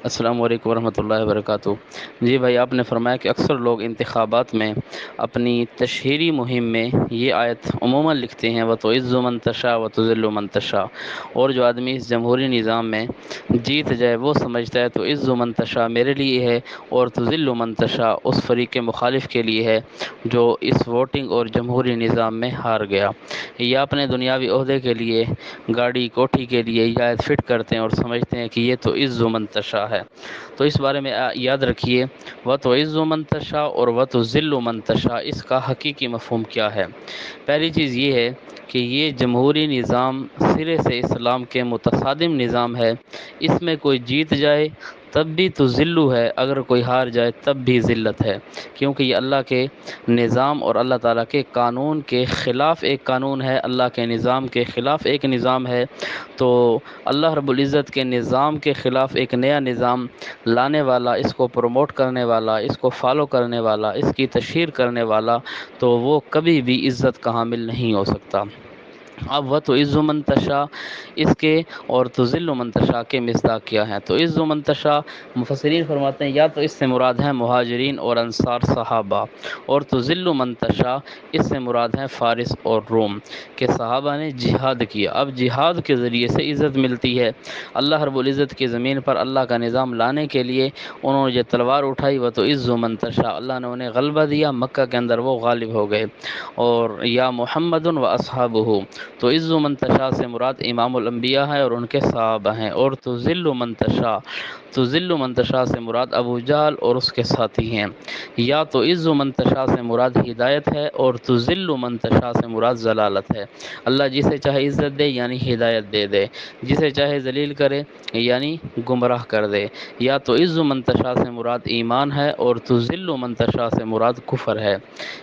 السلام علیکم ورحمۃ اللہ وبرکاتہ۔ جی بھائی، آپ نے فرمایا کہ اکثر لوگ انتخابات میں اپنی تشہیری مہم میں یہ آیت عموماً لکھتے ہیں، وَتُعِزُّ مَن تَشَاءُ وَتُذِلُّ مَن تَشَاءُ، اور جو آدمی اس جمہوری نظام میں جیت جائے وہ سمجھتا ہے تو عز من تشاء میرے لیے ہے، اور تذل من تشاء اس فریق مخالف کے لیے ہے جو اس ووٹنگ اور جمہوری نظام میں ہار گیا، یا اپنے دنیاوی عہدے کے لیے، گاڑی کوٹھی کے لیے یہ آیت فٹ کرتے ہیں اور سمجھتے ہیں کہ یہ تو عز من تشاء ہے۔ تو اس بارے میں یاد رکھیے، وَتُعِزُّ مَن تَشَاءُ اور وَتُذِلُّ مَن تَشَاء، اس کا حقیقی مفہوم کیا ہے؟ پہلی چیز یہ ہے کہ یہ جمہوری نظام سرے سے اسلام کے متصادم نظام ہے۔ اس میں کوئی جیت جائے تب بھی تو ذلو ہے، اگر کوئی ہار جائے تب بھی ذلت ہے، کیونکہ یہ اللہ کے نظام اور اللہ تعالیٰ کے قانون کے خلاف ایک قانون ہے، اللہ کے نظام کے خلاف ایک نظام ہے۔ تو اللہ رب العزت کے نظام کے خلاف ایک نیا نظام لانے والا، اس کو پروموٹ کرنے والا، اس کو فالو کرنے والا، اس کی تشہیر کرنے والا، تو وہ کبھی بھی عزت کا حامل نہیں ہو سکتا۔ اب وَتُعِزُّ مَن تَشَاء اس کے اور تُذِلُّ مَن تَشَاء کے مصداق کیا ہیں؟ تو عِزُّ مَن تَشَاء مفسرین فرماتے ہیں یا تو اس سے مراد ہیں مہاجرین اور انصار صحابہ، اور تُذِلُّ مَن تَشَاء اس سے مراد ہیں فارس اور روم کہ صحابہ نے جہاد کیا۔ اب جہاد کے ذریعے سے عزت ملتی ہے۔ اللہ رب العزت کی زمین پر اللہ کا نظام لانے کے لیے انہوں نے جو تلوار اٹھائی، وَتُعِزُّ مَن تَشَاء اللہ نے انہیں غلبہ دیا، مکہ کے اندر وہ غالب ہو گئے۔ اور یا محمد و اصحابہ، تو عز من تشاء سے مراد امام الانبیاء ہے اور ان کے صحابہ ہیں، اور تو ذل من تشاء، تو ذل من تشاء سے مراد ابو جہل اور اس کے ساتھی ہیں۔ یا تو عز من تشاء سے مراد ہدایت ہے، اور تو ذل من تشاء سے مراد ضلالت ہے۔ اللہ جسے چاہے عزت دے یعنی ہدایت دے دے، جسے چاہے ذلیل کرے یعنی گمراہ کر دے۔ یا تو عز من تشاء سے مراد ایمان ہے، اور تو ذل من تشاء سے مراد کفر ہے۔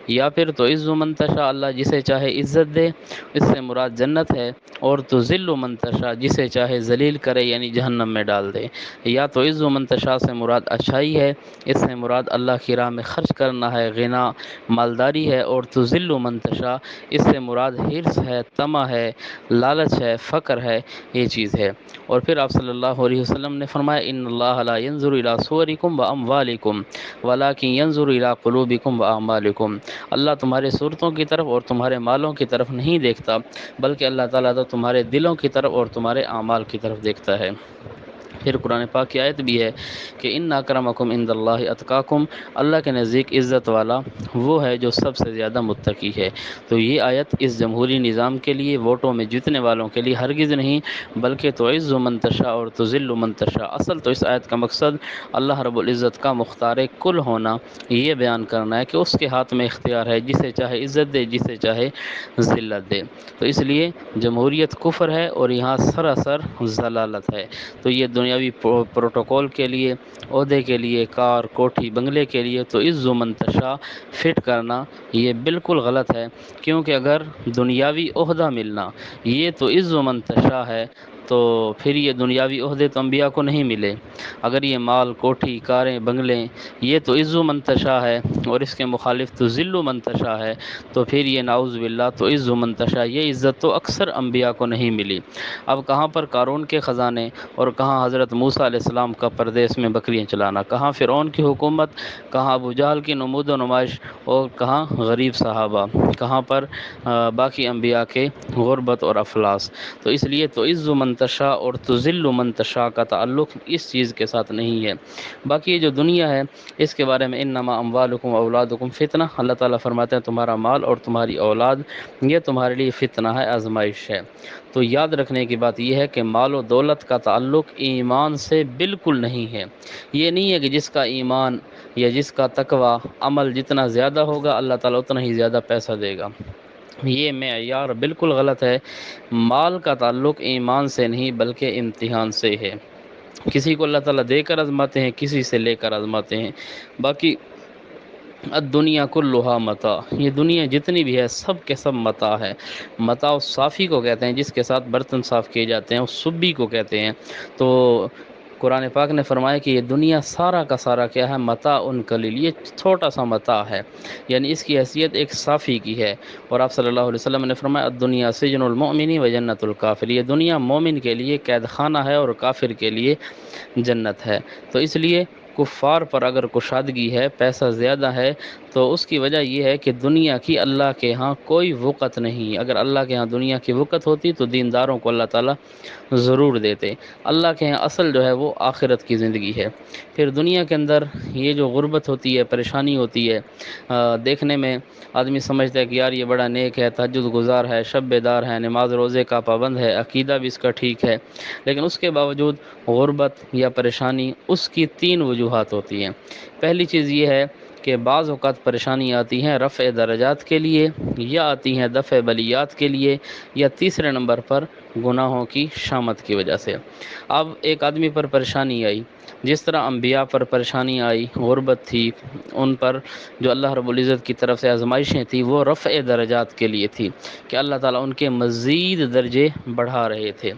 یا پھر تو عز من تشاء اللہ جسے چاہے عزت دے، اس سے مراد جنت ہے، اور تو ذل من تشاء جسے چاہے ذلیل کرے یعنی جہنم میں ڈال دے۔ یا تو عز من تشاء سے مراد اچھائی ہے، اس سے مراد اللہ کی راہ میں خرچ کرنا ہے، غنا مالداری ہے، اور تو ذل من تشاء اس سے مراد حرص ہے، طمع ہے، لالچ ہے، فقر ہے، یہ چیز ہے۔ اور پھر آپ صلی اللہ علیہ وسلم نے فرمایا ان اللہ لا ينظر الى صورکم واموالکم ولکن ينظر الى قلوبکم واعمالکم، اللہ تمہارے صورتوں کی طرف اور تمہارے مالوں کی طرف نہیں دیکھتا، بلکہ اللہ تعالیٰ تو تمہارے دلوں کی طرف اور تمہارے اعمال کی طرف دیکھتا ہے۔ پھر قرآن پاک کی آیت بھی ہے کہ ان اکرمکم عند اللہ اتقاکم، اللہ کے نزدیک عزت والا وہ ہے جو سب سے زیادہ متقی ہے۔ تو یہ آیت اس جمہوری نظام کے لیے، ووٹوں میں جیتنے والوں کے لیے ہرگز نہیں، بلکہ تعز من تشاء اور تذل من تشاء، اصل تو اس آیت کا مقصد اللہ رب العزت کا مختار کل ہونا، یہ بیان کرنا ہے کہ اس کے ہاتھ میں اختیار ہے، جسے چاہے عزت دے، جسے چاہے ذلت دے۔ تو اس لیے جمہوریت کفر ہے اور یہاں سراسر ضلالت ہے۔ تو یہ دنیاوی پروٹوکول کے لیے، عہدے کے لیے، کار کوٹھی بنگلے کے لیے تو عز من تشاء فٹ کرنا یہ بالکل غلط ہے، کیونکہ اگر دنیاوی عہدہ ملنا یہ تو عز من تشاء ہے، تو پھر یہ دنیاوی عہدے تو انبیاء کو نہیں ملے۔ اگر یہ مال کوٹھی کاریں بنگلے یہ تو عز من تشاء ہے اور اس کے مخالف تو ذل من تشاء ہے، تو پھر یہ نعوذ باللہ تو عز من تشاء، یہ عزت تو اکثر انبیاء کو نہیں ملی۔ اب کہاں پر قارون کے خزانے، اور کہاں حضرت موسیٰ علیہ السلام کا پردیس میں بکریاں چلانا، کہاں فرعون کی حکومت، کہاں ابو جہل کی نمود و نمائش، اور کہاں غریب صحابہ، کہاں پر باقی انبیاء کے غربت اور افلاس۔ تو اس لیے تو عز من تشاء اور تذل من تشاء کا تعلق اس چیز کے ساتھ نہیں ہے۔ باقی یہ جو دنیا ہے اس کے بارے میں انما اموالکم اولادکم فتنہ، اللہ تعالیٰ فرماتے ہیں تمہارا مال اور تمہاری اولاد یہ تمہارے لیے فتنہ ہے، آزمائش ہے۔ تو یاد رکھنے کی بات یہ ہے کہ مال و دولت کا تعلق ایمان سے بالکل نہیں ہے۔ یہ نہیں ہے کہ جس کا ایمان یا جس کا تقوی عمل جتنا زیادہ ہوگا اللہ تعالیٰ اتنا ہی زیادہ پیسہ دے گا، یہ معیار بالکل غلط ہے۔ مال کا تعلق ایمان سے نہیں بلکہ امتحان سے ہے۔ کسی کو اللہ تعالیٰ دے کر آزماتے ہیں، کسی سے لے کر آزماتے ہیں۔ باقی الدنیا کلھا متاع، یہ دنیا جتنی بھی ہے سب کے سب متاع ہے۔ متاع صافی کو کہتے ہیں، جس کے ساتھ برتن صاف کیے جاتے ہیں، اس صبی کو کہتے ہیں۔ تو قرآن پاک نے فرمایا کہ یہ دنیا سارا کا سارا کیا ہے، متاع قلیل، یہ چھوٹا سا متاع ہے، یعنی اس کی حیثیت ایک صافی کی ہے۔ اور آپ صلی اللہ علیہ وسلم نے فرمایا الدنیا سجن المؤمن و جنت الکافر، یہ دنیا مومن کے لیے قید خانہ ہے اور کافر کے لیے جنت ہے۔ تو اس لیے کفار پر اگر کشادگی ہے، پیسہ زیادہ ہے، تو اس کی وجہ یہ ہے کہ دنیا کی اللہ کے ہاں کوئی وقت نہیں۔ اگر اللہ کے ہاں دنیا کی وقت ہوتی تو دینداروں کو اللہ تعالیٰ ضرور دیتے۔ اللہ کے ہاں اصل جو ہے وہ آخرت کی زندگی ہے۔ پھر دنیا کے اندر یہ جو غربت ہوتی ہے، پریشانی ہوتی ہے، دیکھنے میں آدمی سمجھتا ہے کہ یار یہ بڑا نیک ہے، تہجد گزار ہے، شب بیدار ہے، نماز روزے کا پابند ہے، عقیدہ بھی اس کا ٹھیک ہے، لیکن اس کے باوجود غربت یا پریشانی اس کی 3 وجوہات ہوتی ہیں۔ پہلی چیز یہ ہے کہ بعض اوقات پریشانی آتی ہیں رفع درجات کے لیے، یا آتی ہیں دفع بلیات کے لیے، یا تیسرے نمبر پر گناہوں کی شامت کی وجہ سے۔ اب ایک آدمی پر پریشانی آئی، جس طرح انبیاء پر پریشانی آئی، غربت تھی، ان پر جو اللہ رب العزت کی طرف سے آزمائشیں تھیں وہ رفع درجات کے لیے تھی، کہ اللہ تعالیٰ ان کے مزید درجے بڑھا رہے تھے۔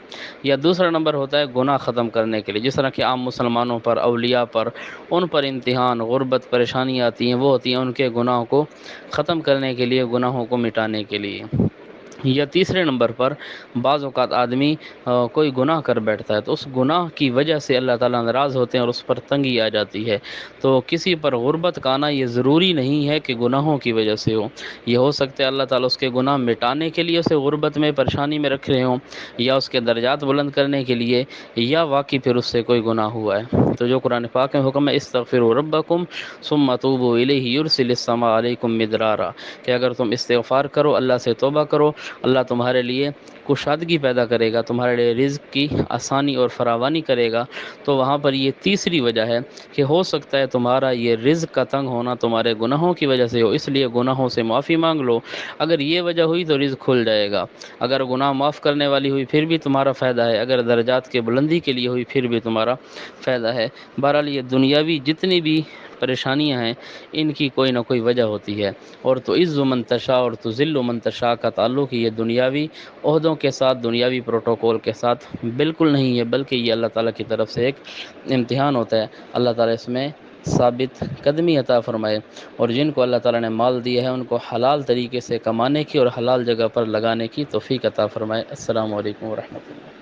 یا دوسرا نمبر ہوتا ہے گناہ ختم کرنے کے لیے، جس طرح کہ عام مسلمانوں پر، اولیاء پر، ان پر امتحان، غربت، پریشانی آتی ہیں، وہ ہوتی ہیں ان کے گناہوں کو ختم کرنے کے لیے، گناہوں کو مٹانے کے لیے۔ یا تیسرے نمبر پر بعض اوقات آدمی کوئی گناہ کر بیٹھتا ہے، تو اس گناہ کی وجہ سے اللہ تعالیٰ ناراض ہوتے ہیں اور اس پر تنگی آ جاتی ہے۔ تو کسی پر غربت کا آنا یہ ضروری نہیں ہے کہ گناہوں کی وجہ سے ہو، یہ ہو سکتا ہے اللہ تعالیٰ اس کے گناہ مٹانے کے لیے اسے غربت میں، پریشانی میں رکھ رہے ہوں، یا اس کے درجات بلند کرنے کے لیے، یا واقعی پھر اس سے کوئی گناہ ہوا ہے۔ تو جو قرآن پاک میں حکم ہے استغفروا ربکم ثم توبوا الیہ یرسل السماء علیکم مدرارا، کہ اگر تم استغفار کرو، اللہ سے توبہ کرو، اللہ تمہارے لیے کشادگی پیدا کرے گا، تمہارے لیے رزق کی آسانی اور فراوانی کرے گا۔ تو وہاں پر یہ تیسری وجہ ہے کہ ہو سکتا ہے تمہارا یہ رزق کا تنگ ہونا تمہارے گناہوں کی وجہ سے ہو، اس لیے گناہوں سے معافی مانگ لو۔ اگر یہ وجہ ہوئی تو رزق کھل جائے گا، اگر گناہ معاف کرنے والی ہوئی پھر بھی تمہارا فائدہ ہے، اگر درجات کے بلندی کے لیے ہوئی پھر بھی تمہارا فائدہ ہے۔ بہرحال یہ دنیاوی جتنی بھی پریشانیاں ہیں ان کی کوئی نہ کوئی وجہ ہوتی ہے، اور تو عز من تشاء اور تو ذل من تشاء کا تعلق یہ دنیاوی عہدوں کے ساتھ، دنیاوی پروٹوکول کے ساتھ بالکل نہیں ہے، بلکہ یہ اللہ تعالیٰ کی طرف سے ایک امتحان ہوتا ہے۔ اللہ تعالیٰ اس میں ثابت قدمی عطا فرمائے، اور جن کو اللہ تعالیٰ نے مال دیا ہے ان کو حلال طریقے سے کمانے کی اور حلال جگہ پر لگانے کی توفیق عطا فرمائے۔ السلام علیکم ورحمۃ اللہ۔